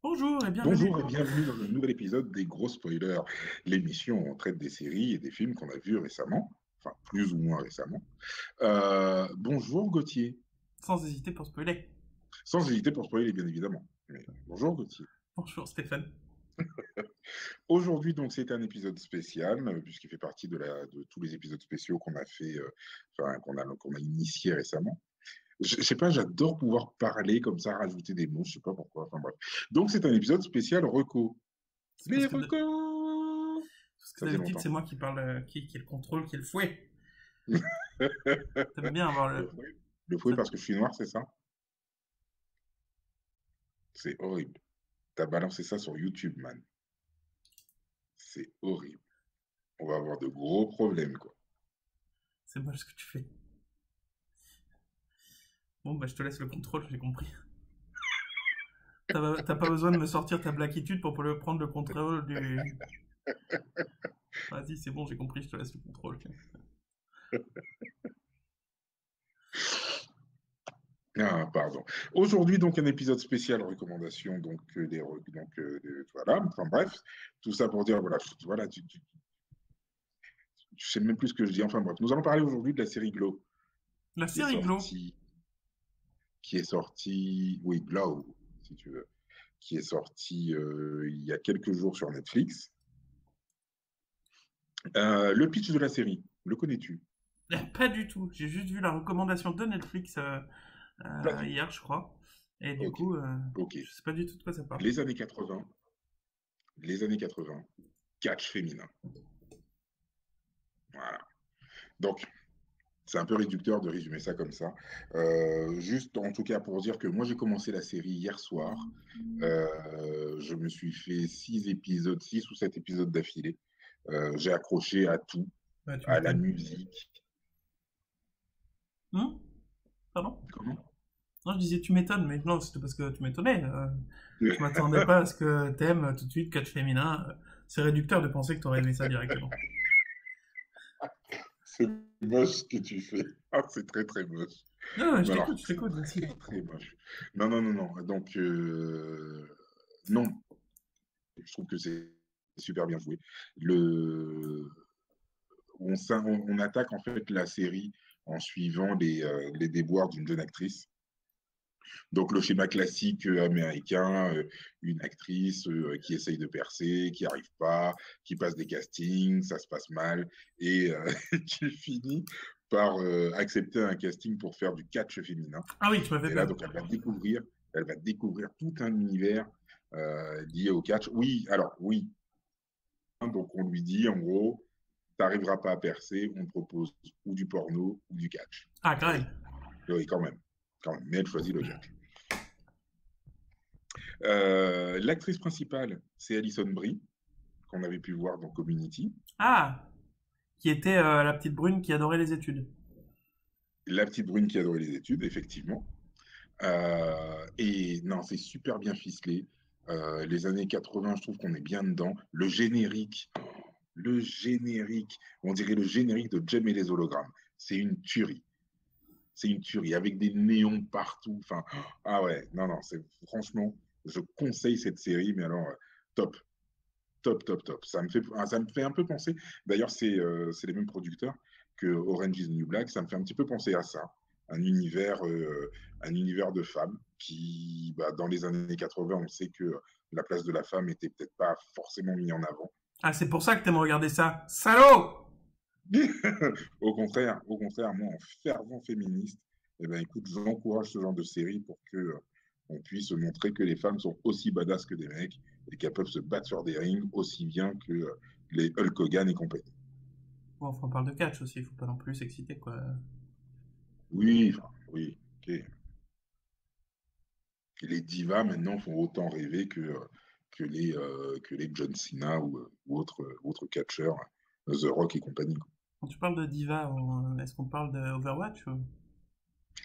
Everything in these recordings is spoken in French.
Bonjour et bienvenue. Bonjour et bienvenue dans le nouvel épisode des Gros Spoilers, l'émission où on traite des séries et des films qu'on a vus récemment, enfin plus ou moins récemment. Bonjour Gauthier, Sans hésiter pour spoiler. sans hésiter pour spoiler bien évidemment. Mais bonjour Gauthier. Bonjour Stéphane. Aujourd'hui donc c'est un épisode spécial puisqu'il fait partie de tous les épisodes spéciaux qu'on a fait, enfin qu'on a initié récemment. Je sais pas, j'adore pouvoir parler comme ça, rajouter des mots, je sais pas pourquoi. Enfin bref. Donc c'est un épisode spécial reco. C'est Les recos. parce que Ça faisait d'habitude c'est longtemps. moi qui parle, qui ai le contrôle, qui ai le fouet. T'aimes bien avoir Le le. fouet. Le fouet ça- parce que je suis noir, c'est ça? C'est horrible. T'as balancé ça sur YouTube, man. C'est horrible. On va avoir de gros problèmes, quoi. C'est moche ce que tu fais. Bon bah je te laisse le contrôle, j'ai compris. T'as pas besoin de me sortir ta blackitude pour prendre le contrôle du. Vas-y, c'est bon, j'ai compris, je te laisse le contrôle. Ah, pardon. Aujourd'hui, donc, un épisode spécial recommandation, donc, voilà, enfin bref, tout ça pour dire, voilà, je sais même plus ce que je dis, enfin bref. Nous allons parler aujourd'hui de la série Glow, La qui est série Glow. sortie, oui, Glow, si tu veux, qui est sortie il y a quelques jours sur Netflix. Le pitch de la série, le connais-tu? Pas du tout. J'ai juste vu la recommandation de Netflix Pas du tout. hier, je crois. Et du Ok, coup, ok. je sais pas du tout de quoi ça parle. Les années 80, les années 80, catch féminin. Voilà. Donc, c'est un peu réducteur de résumer ça comme ça. Juste, en tout cas, pour dire que moi, j'ai commencé la série hier soir. Je me suis fait 6 épisodes, 6 ou 7 épisodes d'affilée. J'ai accroché à tout, Ouais, tu à la m'étonnes. musique. Pardon? Comment? Non, je disais tu m'étonnes, mais non, c'était parce que tu m'étonnais. Je m'attendais pas à ce que t'aimes tout de suite catch féminin. C'est réducteur de penser que t'aurais aimé ça directement. C'est moche ce que tu fais. Ah, c'est très, très moche. Non, non, Mais alors, je c'est t'écoute, très, vas-y. très moche. Non, non, non, non. Donc, non, je trouve que c'est super bien joué. Le... on attaque en fait la série en suivant les déboires d'une jeune actrice. Donc le schéma classique américain, une actrice qui essaye de percer, qui arrive pas, qui passe des castings, ça se passe mal, et qui finit par accepter un casting pour faire du catch féminin. Ah oui, tu m'as fait Et là, peur. donc, elle va découvrir tout un univers lié au catch. Oui, alors oui. Donc on lui dit en gros, t'arriveras pas à percer, on te propose ou du porno ou du catch. Ah, quand Oui, même. oui, quand même. Quand même. Mais elle choisit le catch. L'actrice principale, c'est Alison Brie, qu'on avait pu voir dans Community. Ah, qui était la petite brune qui adorait les études. La petite brune qui adorait les études, effectivement. Et non, c'est super bien ficelé. Les années 80, je trouve qu'on est bien dedans. Le générique, on dirait le générique de Jem et les hologrammes. C'est une tuerie. C'est une tuerie avec des néons partout. Enfin, ah ouais, non, non, c'est franchement, je conseille cette série, mais alors, top, top, top, top. Ça me fait un peu penser, d'ailleurs, c'est les mêmes producteurs que Orange is the New Black, ça me fait un petit peu penser à ça. Un univers, un univers de femmes qui, bah, dans les années 80, on sait que la place de la femme était peut-être pas forcément mise en avant. Ah, c'est pour ça que t'aimes regarder ça. Salaud! Au contraire, moi, en fervent féministe, eh ben, écoute, j'encourage ce genre de série pour que on puisse montrer que les femmes sont aussi badass que des mecs et qu'elles peuvent se battre sur des rings aussi bien que les Hulk Hogan et compagnie. Bon, enfin, on parle de catch aussi, il faut pas non plus s'exciter, quoi. Oui, enfin, oui, ok. Et les divas maintenant font autant rêver que les John Cena ou autres catcheurs, The Rock et compagnie, quoi. Quand tu parles de diva, est-ce qu'on parle de Overwatch ou...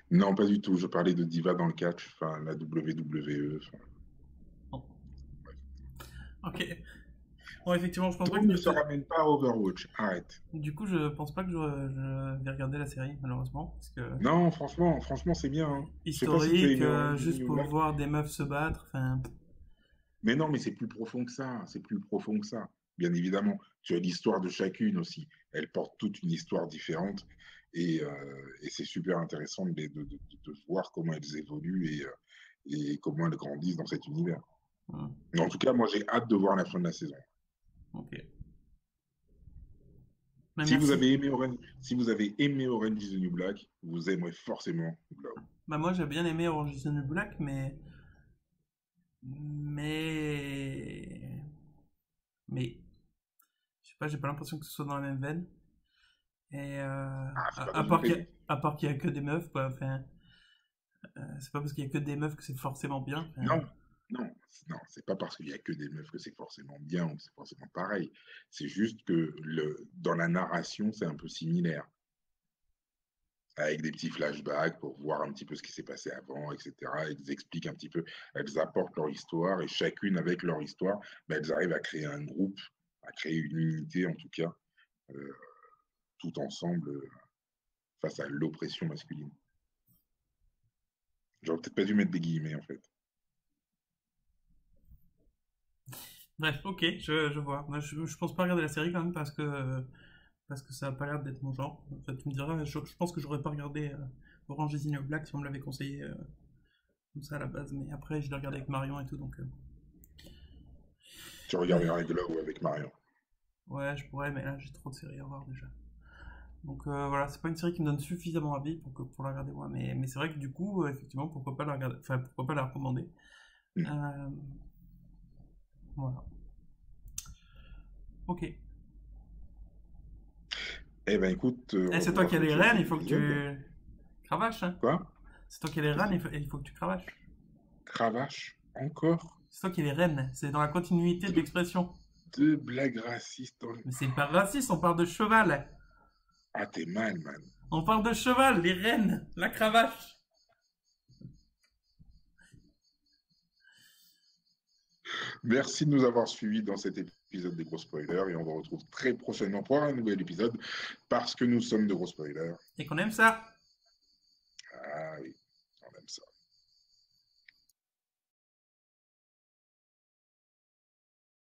Non, pas du tout. Je parlais de diva dans le catch, enfin la WWE. Enfin, Non. Ok. Bon, effectivement, je pense pas tout que ne je se te... ramène pas à Overwatch. Arrête. Du coup, je pense pas que je vais regarder la série, malheureusement, parce que Non, franchement, c'est bien, hein. Je sais pas si tu as historique, aimé Orange is the juste New pour Black. voir des meufs se battre, enfin, Mais non, mais c'est plus profond que ça. C'est plus profond que ça. Bien évidemment, tu as l'histoire de chacune aussi. Elle porte toute une histoire différente et c'est super intéressant de voir comment elles évoluent et comment elles grandissent dans cet univers. Hmm. Mais en tout cas, moi, j'ai hâte de voir la fin de la saison. Ok. Mais Si vous merci. avez aimé Orange, si vous avez aimé Orange is the New Black, vous aimerez forcément Glow. Bah moi j'ai bien aimé Orange is the New Black, mais mais je sais pas, j'ai pas l'impression que ce soit dans la même veine. Et Ah, c'est pas à dans une part veine. à part qu'il y a que des meufs, quoi. Enfin, c'est pas parce qu'il y a que des meufs que c'est forcément bien. Enfin, Non, non, non, c'est pas parce qu'il y a que des meufs que c'est forcément bien ou que c'est forcément pareil. C'est juste que dans la narration, c'est un peu similaire, avec des petits flashbacks pour voir un petit peu ce qui s'est passé avant, etc. Elles expliquent un petit peu, elles apportent leur histoire et chacune avec leur histoire, ben, elles arrivent à créer un groupe, à créer une unité en tout cas, euh, tout ensemble face à l'oppression masculine. J'aurais peut-être pas dû mettre des guillemets en fait. bref, ok, je vois. Moi, je pense pas regarder la série quand même parce que ça a pas l'air d'être mon genre. En fait, tu me diras, je pense que j'aurais pas regardé Orange is the New Black si on me l'avait conseillé comme ça à la base. Mais après, je l'ai regardé avec Marion et tout, donc Tu ouais, regarderas Glow avec Marion. ouais, je pourrais, mais là j'ai trop de séries à voir déjà. Donc voilà, c'est pas une série qui me donne suffisamment envie pour la regarder moi. Mais c'est vrai que du coup, effectivement, pourquoi pas la regarder, enfin pourquoi pas la recommander. Hmm. Euh, voilà. Ok. Eh ben écoute, Et on c'est toi va qui as les clôturer rênes, cet il faut que épisode. tu cravaches, hein. Quoi? C'est toi qui as les Qu'est-ce rênes, que... il faut que tu cravaches. Cravache? Encore? C'est toi qui as les rênes, c'est dans la continuité de Deux, l'expression. deux blagues racistes. Mais c'est pas raciste, on parle de cheval. Ah, t'es mal, man. On parle de cheval, les rênes, la cravache. Merci de nous avoir suivis dans cet épisode des gros spoilers et on vous retrouve très prochainement pour un nouvel épisode parce que nous sommes de gros spoilers. Et qu'on aime ça. Ah oui, on aime ça.